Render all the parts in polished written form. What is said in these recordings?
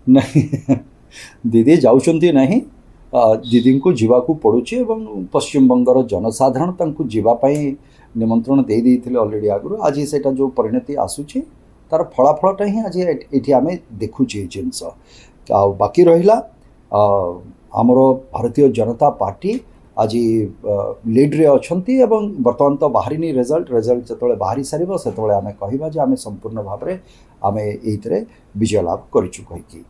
नहीं दीदी जाऊँच ना दीदी को जावाक पड़ुची एवं पश्चिम बंगर जनसाधारण तांको जीवाई निमंत्रण दे देते अलरेडी आगु आज से जो परिणति आसूची तार फलाफलटा ही आज ये आम देखुचे जिनस बाकी रहा आमर भारतीय जनता पार्टी आज लीड रे अच्छी एवं बर्तमान तो बाहरी रिजल्ट जो बाहरी सार से आम कह आम संपूर्ण भाव में आम ये विजय लाभ करूँ कहीकि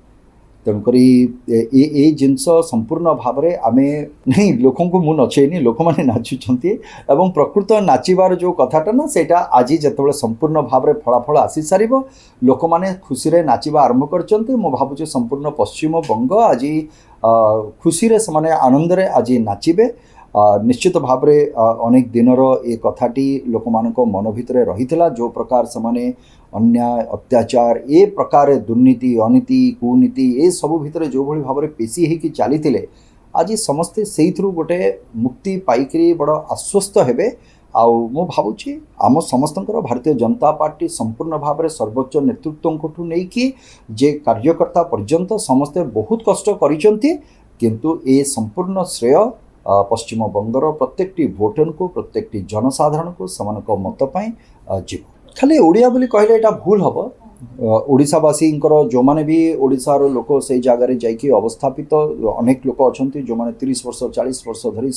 तेणुक ये जिनस संपूर्ण भाव में आम नहीं लोक को मुझे नचेनी लोक मैंने नाचुंट एवं प्रकृत नाचबार जो कथाटा ना से आज जो संपूर्ण भाव में फलाफल आसी सार लोक मैंने खुशी नाचवा आरंभ कर भावुँ संपूर्ण पश्चिम बंग आज खुशी से आनंद आज नाचे निश्चित भाव में अनेक दिनर ये कथाटी लोक मान मन भितर रही जो प्रकार से अन्याय अत्याचार ए प्रकार दुर्नीति अनीति कुनीति ये सब भितर जो भली भाव में पेशी होगी चली आज समस्ते से गोटे मुक्ति पाइकरी बड़ आश्वस्त हेबे मु भावुची आम समस्त भारतीय जनता पार्टी संपूर्ण भाव में सर्वोच्च नेतृत्व नहीं कि जे कार्यकर्ता पर्यंत समस्ते बहुत कष्ट करिसेंती किंतु ए संपूर्ण श्रेय पश्चिम बंगर प्रत्येकटी वोटर को प्रत्येकटी जनसाधारण को समान मत पाई जीव खाली ओडिया बोली कहले एटा भूल हम ओडिशावासी जो माने भी ओडिशार लोक से जगार जाइए अवस्थापित अनेक लोक अच्छा जो मैंने 30 वर्ष 40 वर्ष धरी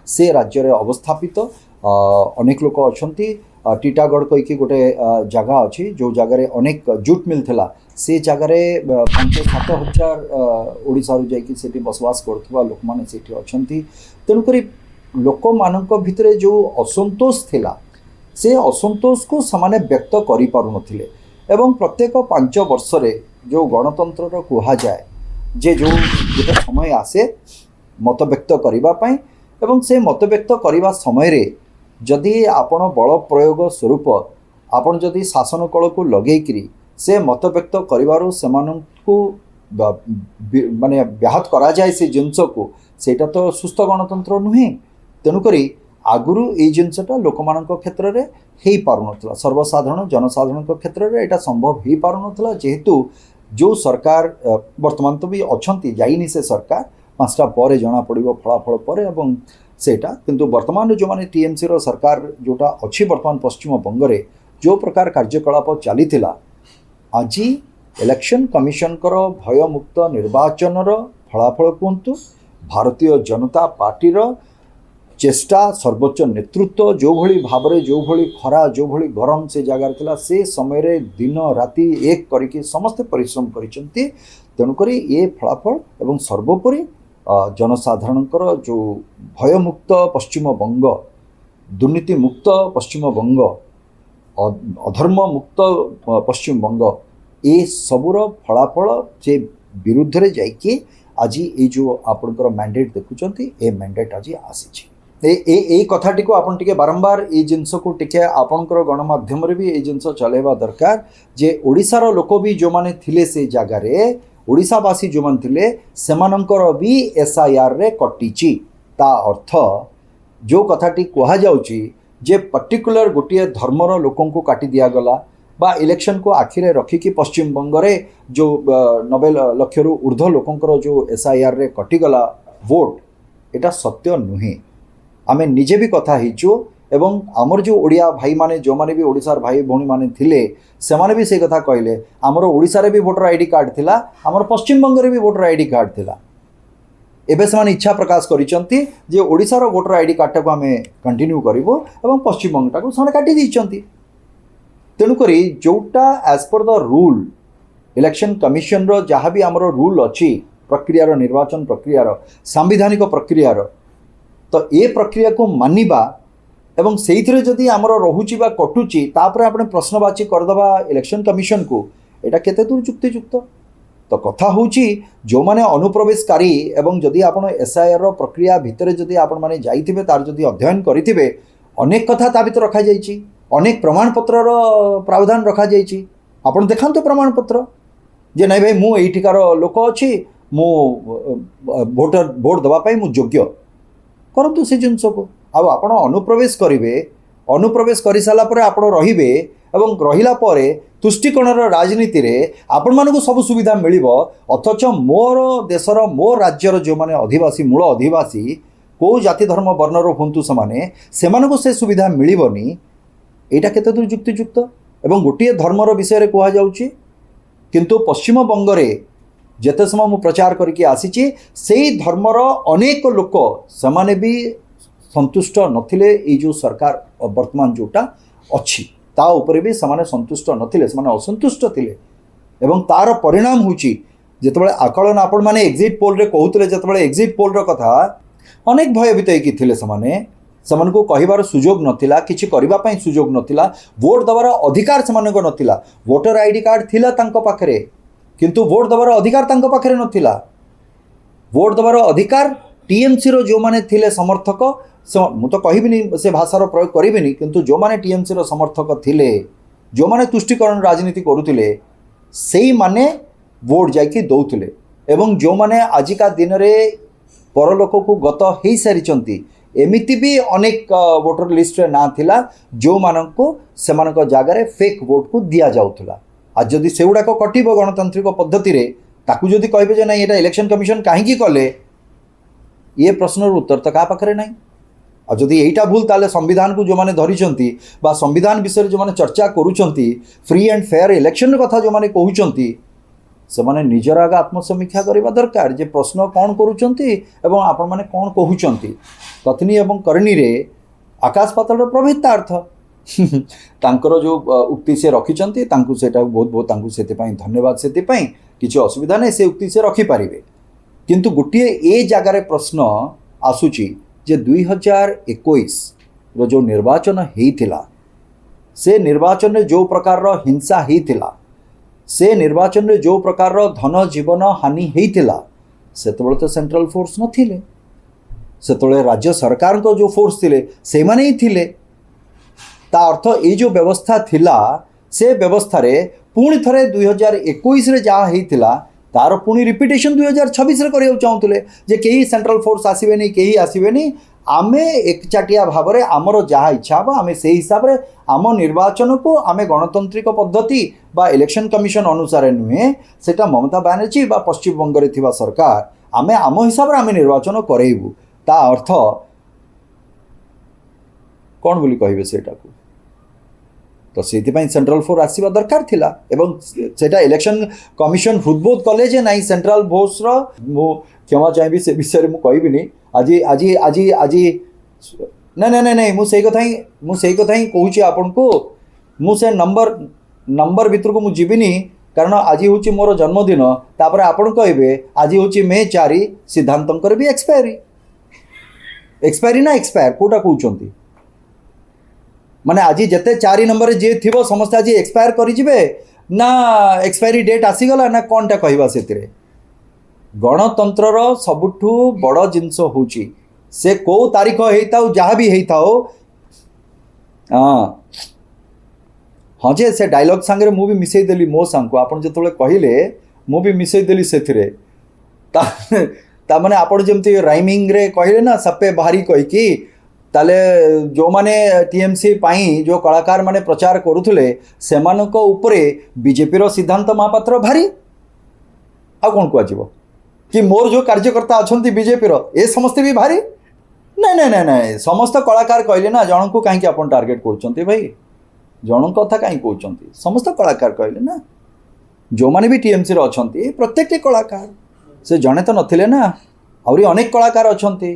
से राज्य में अवस्थापित अनेक लोक अच्छा टीटागढ़ कहीकि गोटे जगह अच्छी जो जगार अनेक जूट मिल था से जगार 5-7 हजार ओडिशारू जाइए बसवास करथुवा लोक माने सेठी अछंती तेणुक लोक मानक भितरे जो असंतोष थिला से असंतोष को समाने व्यक्त करि पारु नथिले एवं प्रत्येक 5 वर्ष रे जो गणतंत्र कहा जाए जे जो गोटे समय आसे मत व्यक्त करबा पई एवं से मत व्यक्त करबा समय रे जदि आपण बल प्रयोग स्वरूप आपण जदि शासन कल को लगेकरी से मत व्यक्त करिवारो सेमानंकु माने व्याहत करा जाए से जिनस को सेटा तो सुस्थ गणतंत्र नुहे तेणुकरी आगुरु ये जिनसटा लोक मान क्षेत्र में हो पारुनथला सर्वसाधारण जनसाधारण क्षेत्र में यहाँ संभव हो पारुनथला जेहेतु जो सरकार वर्तमान तो भी अच्छी जाइनी से सरकार 5टा पर जना पड़ो फलाफल पर एवं सेटा किंतु वर्तमान जो माने टीएमसी रो सरकार जोटा अच्छी वर्तमान पश्चिम बंग में जो प्रकार कार्यकलाप चली आज इलेक्शन कमिशन भयमुक्त निर्वाचन फलाफल कहतु भारतीय जनता पार्टी चेष्टा सर्वोच्च नेतृत्व जो भली भाव में जो भली खरा जो भली गरम से जगार थिला से समय रे दिन राति एक करके समस्त परिश्रम करिसेंती तेणुकरी ये फलाफल एवं सर्वोपरि जनसाधारणकर जो भयमुक्त पश्चिम बंग दुर्नीति मुक्त पश्चिम बंग अधर्म मुक्त पश्चिम बंग ये सबूर फलाफल से विरुद्ध रे जाइए आज ये जो आपनकर मैंडेट देखुचंती ए मैंडेट आज आसी ए कथाटी को आपन टिके बारंबार ये जिनस को टिके आपनकर गणमाध्यम रे भी ये जिनस चलेबा दरकार जे ओडिशार लोक भी जो माने थिले से जगार ओडिशावासी जो माने थिले सेमानंकर भी एसआईआर रे कटिची ता अर्थ जो कथाटी कहा जाउची जे पर्टिकुलर गोटे धर्मर लोकों को काटी दिया गला बा इलेक्शन को आखिरे रखिकी पश्चिम बंगरे जो 90 लाख रु ऊर्ध्व लोकंकर जो एसआईआर रे कटिगला वोट एटा सत्य नुहे आमे निजे भी कथा हिचु एवं आमर जो ओडिया भाई माने जो माने भी ओडिशार भाई भौणी माने थिले से माने भी से कथा कहले आमर ओडिशा रे भी वोटर आईडी कार्ड थिला आमर पश्चिम बंग रे भी वोटर आईडी कार्ड थिला एबे से माने इच्छा प्रकाश करिसंती जे ओडिशार वोटर आईडी कार्ड को आमे कंटिन्यू करिवो एवं पश्चिम बंग टाको सने काटी दिचंती तेणुकरी जोटा as per the rule election commission रो जहाँ भी आमर रूल अच्छी प्रक्रियार निर्वाचन प्रक्रियार सांविधानिक प्रक्रियार तो ये प्रक्रिया को मानिबा एवं से जदि आमर रहुची बा कटुची तापर आपने प्रश्नवाची करदबा इलेक्शन कमिशन को एटा केते दूर युक्तियुक्त तो कथा होची जो माने अनुप्रवेशकारी एवं जदि आपण एसआईआर रो प्रक्रिया भितर जदि आपण माने जाइथिबे तार जदि अध्ययन करिथिबे अनेक कथा ता भितर रखा जाइछि अनेक प्रमाणपत्र प्रावधान रखा जाइछि आपण देखांतु प्रमाणपत्र जे नहीं भाई मु एठिकार लोक अच्छी मु भोट दबा पाई मु योग्य करंतु से जिनस को आप अनुप्रवेश करेंगे अनुप्रवेश कर सारा पर आप रे ଏବଂ ରହିଲା ପରେ ତୁଷ୍ଟିକୋଣର ରାଜନୀତିରେ ଆପଣମାନଙ୍କୁ ସବୁ ସୁବିଧା ମିଳିବ, ଅଥଚ ମୋର ଦେଶର ମୋ ରାଜ୍ୟର ଯେଉଁମାନେ ଅଧିବାସୀ ମୂଳ ଅଧିବାସୀ କେଉଁ ଜାତି ଧର୍ମ ବର୍ଣ୍ଣର ହୁଅନ୍ତୁ ସେମାନଙ୍କୁ ସେ ସୁବିଧା ମିଳିବନି। ଏଇଟା କେତେ ଦୂର ଯୁକ୍ତିଯୁକ୍ତ? ଏବଂ ଗୋଟିଏ ଧର୍ମର ବିଷୟରେ କୁହାଯାଉଛି, କିନ୍ତୁ ପଶ୍ଚିମବଙ୍ଗରେ ଯେତେ ସମୟ ମୁଁ ପ୍ରଚାର କରିକି ଆସିଛି ସେଇ ଧର୍ମର ଅନେକ ଲୋକ ସେମାନେ ବି ସନ୍ତୁଷ୍ଟ ନଥିଲେ। ଏଇ ଯେଉଁ ସରକାର ବର୍ତ୍ତମାନ ଯେଉଁଟା ଅଛି ତା ଉପରେ ବି ସେମାନେ ସନ୍ତୁଷ୍ଟ ନଥିଲେ, ସେମାନେ ଅସନ୍ତୁଷ୍ଟ ଥିଲେ। ଏବଂ ତାର ପରିଣାମ ହେଉଛି ଯେତେବେଳେ ଆକଳନ ଆପଣମାନେ ଏକ୍ଜିଟ୍ ପୋଲ୍ରେ କହୁଥିଲେ, ଯେତେବେଳେ ଏକ୍ଜିଟ୍ ପୋଲ୍ର କଥା ଅନେକ ଭୟଭୀତ ହେଇକି ଥିଲେ ସେମାନଙ୍କୁ କହିବାର ସୁଯୋଗ ନଥିଲା, କିଛି କରିବା ପାଇଁ ସୁଯୋଗ ନଥିଲା, ଭୋଟ୍ ଦେବାର ଅଧିକାର ସେମାନଙ୍କ ନଥିଲା। ଭୋଟର ଆଇଡି କାର୍ଡ଼ ଥିଲା ତାଙ୍କ ପାଖରେ, କିନ୍ତୁ ଭୋଟ୍ ଦେବାର ଅଧିକାର ତାଙ୍କ ପାଖରେ ନଥିଲା। ଭୋଟ୍ ଦେବାର ଅଧିକାର ଟିଏମ୍ସିର ଯେଉଁମାନେ ଥିଲେ ସମର୍ଥକ, ମୁଁ ତ କହିବିନି ସେ ଭାଷାର ପ୍ରୟୋଗ କରିବିନି, କିନ୍ତୁ ଯେଉଁମାନେ ଟିଏମ୍ସିର ସମର୍ଥକ ଥିଲେ, ଯେଉଁମାନେ ତୁଷ୍ଟିକରଣ ରାଜନୀତି କରୁଥିଲେ, ସେଇମାନେ ଭୋଟ୍ ଯାଇକି ଦେଉଥିଲେ। ଏବଂ ଯେଉଁମାନେ ଆଜିକା ଦିନରେ ପରଲୋକକୁ ଗତ ହେଇସାରିଛନ୍ତି, ଏମିତି ବି ଅନେକ ଭୋଟର ଲିଷ୍ଟରେ ନାଁ ଥିଲା ଯେଉଁମାନଙ୍କୁ ସେମାନଙ୍କ ଜାଗାରେ ଫେକ୍ ଭୋଟ୍କୁ ଦିଆଯାଉଥିଲା। ଆଜି ଯଦି ସେଗୁଡ଼ାକ କଟିବ ଗଣତାନ୍ତ୍ରିକ ପଦ୍ଧତିରେ, ତାକୁ ଯଦି କହିବେ ଯେ ନାଇଁ ଏଇଟା ଇଲେକ୍ସନ କମିଶନ କାହିଁକି କଲେ, ଇଏ ପ୍ରଶ୍ନର ଉତ୍ତର ତ କାହା ପାଖରେ ନାହିଁ। ଆଉ ଯଦି ଏଇଟା ଭୁଲ, ତାହେଲେ ସମ୍ବିଧାନକୁ ଯେଉଁମାନେ ଧରିଛନ୍ତି ବା ସମ୍ବିଧାନ ବିଷୟରେ ଯେଉଁମାନେ ଚର୍ଚ୍ଚା କରୁଛନ୍ତି, ଫ୍ରି ଆଣ୍ଡ ଫେୟାର ଇଲେକ୍ସନ କଥା ଯେଉଁମାନେ କହୁଛନ୍ତି, ସେମାନେ ନିଜର ଆଗ ଆତ୍ମସମୀକ୍ଷା କରିବା ଦରକାର ଯେ ପ୍ରଶ୍ନ କ'ଣ କରୁଛନ୍ତି ଏବଂ ଆପଣମାନେ କ'ଣ କହୁଛନ୍ତି। କଥନୀ ଏବଂ କରଣୀରେ ଆକାଶ ପାତାଳର ପ୍ରଭେଦତା ଅର୍ଥ। ତାଙ୍କର ଯେଉଁ ଉକ୍ତି ସେ ରଖିଛନ୍ତି, ତାଙ୍କୁ ସେଇଟା ବହୁତ ବହୁତ ତାଙ୍କୁ ସେଥିପାଇଁ ଧନ୍ୟବାଦ। ସେଥିପାଇଁ କିଛି ଅସୁବିଧା ନାହିଁ, ସେ ଉକ୍ତି ସେ ରଖିପାରିବେ। କିନ୍ତୁ ଗୋଟିଏ ଏ ଜାଗାରେ ପ୍ରଶ୍ନ ଆସୁଛି ଯେ 2021ର ଯେଉଁ ନିର୍ବାଚନ ହେଇଥିଲା, ସେ ନିର୍ବାଚନରେ ଯେଉଁ ପ୍ରକାରର ହିଂସା ହେଇଥିଲା, ସେ ନିର୍ବାଚନରେ ଯେଉଁ ପ୍ରକାରର ଧନ ଜୀବନ ହାନି ହେଇଥିଲା, ସେତେବେଳେ ତ ସେଣ୍ଟ୍ରାଲ ଫୋର୍ସ ନଥିଲେ, ସେତେବେଳେ ରାଜ୍ୟ ସରକାରଙ୍କ ଯେଉଁ ଫୋର୍ସ ଥିଲେ ସେମାନେ ହିଁ ଥିଲେ। ତା ଅର୍ଥ ଏଇ ଯେଉଁ ବ୍ୟବସ୍ଥା ଥିଲା, ସେ ବ୍ୟବସ୍ଥାରେ ପୁଣି ଥରେ 2021ରେ ଯାହା ହେଇଥିଲା ତାର ପୁଣି ରିପିଟେସନ୍ 2026ରେ କରିବାକୁ ଚାହୁଁଥିଲେ ଯେ କେହି ସେଣ୍ଟ୍ରାଲ ଫୋର୍ସ ଆସିବେନି, କେହି ଆସିବେନି, ଆମେ ଏକଚାଟିଆ ଭାବରେ ଆମର ଯାହା ଇଚ୍ଛା ହେବ ଆମେ ସେହି ହିସାବରେ ଆମ ନିର୍ବାଚନକୁ ଆମେ ଗଣତାନ୍ତ୍ରିକ ପଦ୍ଧତି ବା ଇଲେକ୍ସନ କମିଶନ ଅନୁସାରେ ନୁହେଁ, ସେଟା ମମତା ବାନାର୍ଜୀ ବା ପଶ୍ଚିମବଙ୍ଗରେ ଥିବା ସରକାର ଆମେ ଆମ ହିସାବରେ ଆମେ ନିର୍ବାଚନ କରେଇବୁ। ତା ଅର୍ଥ କ'ଣ ବୋଲି କହିବେ ସେଇଟାକୁ? ତ ସେଇଥିପାଇଁ ସେଣ୍ଟ୍ରାଲ ଫୋର୍ସ ଆସିବା ଦରକାର ଥିଲା ଏବଂ ସେଇଟା ଇଲେକ୍ସନ କମିଶନ ହୃଦବୋଧ କଲେ ଯେ ନାଇଁ ସେଣ୍ଟ୍ରାଲ ଫୋର୍ସର, ମୁଁ କ୍ଷମା ଚାହିଁବି ସେ ବିଷୟରେ ମୁଁ କହିବିନି ଆଜି ଆଜି ଆଜି ଆଜି ନାଇଁ ନାଇଁ ନାଇଁ ମୁଁ ସେଇ କଥା ହିଁ କହୁଛି ଆପଣଙ୍କୁ। ମୁଁ ସେ ନମ୍ବର ଭିତରକୁ ମୁଁ ଯିବିନି, କାରଣ ଆଜି ହେଉଛି ମୋର ଜନ୍ମଦିନ। ତାପରେ ଆପଣ କହିବେ ଆଜି ହେଉଛି ମେ 4, ସିଦ୍ଧାନ୍ତଙ୍କର ବି ଏକ୍ସପାୟାରି ନା ଏକ୍ସପାୟାର କେଉଁଟା କହୁଛନ୍ତି? ମାନେ ଆଜି ଯେତେ 4 ନମ୍ବରରେ ଯିଏ ଥିବ ସମସ୍ତେ ଆଜି ଏକ୍ସପାୟାର କରିଯିବେ ନା ଏକ୍ସପାୟରି ଡେଟ୍ ଆସିଗଲା ନା କ'ଣଟା କହିବା? ସେଥିରେ ଗଣତନ୍ତ୍ରର ସବୁଠୁ ବଡ଼ ଜିନିଷ ହେଉଛି ସେ କେଉଁ ତାରିଖ ହେଇଥାଉ, ଯାହା ବି ହେଇଥାଉ। ହଁ ଯେ ସେ ଡାଇଲଗ୍ ସାଙ୍ଗରେ ମୁଁ ବି ମିଶାଇଦେଲି ମୋ ସାଙ୍ଗକୁ, ଆପଣ ଯେତେବେଳେ କହିଲେ ମୁଁ ବି ମିଶାଇଦେଲି ସେଥିରେ। ତାମାନେ ଆପଣ ଯେମିତି ରାଇମିଂରେ କହିଲେ ନା ସପେ ବାହାରି କହିକି, ତାହେଲେ ଯେଉଁମାନେ ଟିଏମ୍ସି ପାଇଁ ଯେଉଁ କଳାକାରମାନେ ପ୍ରଚାର କରୁଥିଲେ ସେମାନଙ୍କ ଉପରେ ବିଜେପିର ସିଦ୍ଧାନ୍ତ ମହାପାତ୍ର ଭାରି। ଆଉ କ'ଣ କୁହାଯିବ କି ମୋର ଯେଉଁ କାର୍ଯ୍ୟକର୍ତ୍ତା ଅଛନ୍ତି ବିଜେପିର ଏ ସମସ୍ତେ ବି ଭାରି? ନାଇଁ ନାଇଁ ନାଇଁ ନାଇଁ, ସମସ୍ତ କଳାକାର କହିଲେ ନା, ଜଣଙ୍କୁ କାହିଁକି ଆପଣ ଟାର୍ଗେଟ୍ କରୁଛନ୍ତି ଭାଇ? ଜଣଙ୍କ କଥା କାହିଁକି କହୁଛନ୍ତି? ସମସ୍ତ କଳାକାର କହିଲେ ନା, ଯେଉଁମାନେ ବି ଟିଏମ୍ସିର ଅଛନ୍ତି ପ୍ରତ୍ୟେକଟି କଳାକାର। ସେ ଜଣେ ତ ନଥିଲେ ନା, ଆହୁରି ଅନେକ କଳାକାର ଅଛନ୍ତି।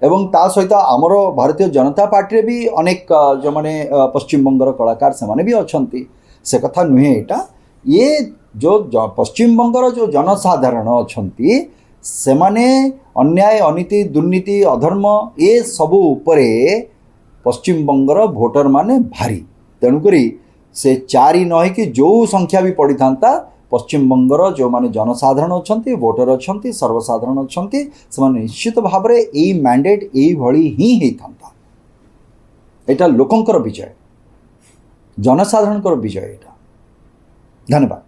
ଏବଂ ତା ସହିତ ଆମର ଭାରତୀୟ ଜନତା ପାର୍ଟିରେ ବି ଅନେକ ଯେଉଁମାନେ ପଶ୍ଚିମବଙ୍ଗର କଳାକାର ସେମାନେ ବି ଅଛନ୍ତି। ସେ କଥା ନୁହେଁ ଏଇଟା। ଇଏ ଯେଉଁ ପଶ୍ଚିମବଙ୍ଗର ଯେଉଁ ଜନସାଧାରଣ ଅଛନ୍ତି ସେମାନେ ଅନ୍ୟାୟ, ଅନୀତି, ଦୁର୍ନୀତି, ଅଧର୍ମ ଏ ସବୁ ଉପରେ ପଶ୍ଚିମବଙ୍ଗର ଭୋଟରମାନେ ଭାରି। ତେଣୁକରି ସେ 4 ନ ହେଇକି ଯେଉଁ ସଂଖ୍ୟା ବି ପଡ଼ିଥାନ୍ତା, ପଶ୍ଚିମବଙ୍ଗର ଯେଉଁମାନେ ଜନସାଧାରଣ ଅଛନ୍ତି, ଭୋଟର ଅଛନ୍ତି, ସର୍ବସାଧାରଣ ଅଛନ୍ତି, ସେମାନେ ନିଶ୍ଚିତ ଭାବରେ ଏଇ ମ୍ୟାଣ୍ଡେଟ୍ ଏଇଭଳି ହିଁ ହେଇଥାନ୍ତା। ଏଇଟା ଲୋକଙ୍କର ବିଜୟ, ଜନସାଧାରଣଙ୍କର ବିଜୟ ଏଇଟା। ଧନ୍ୟବାଦ।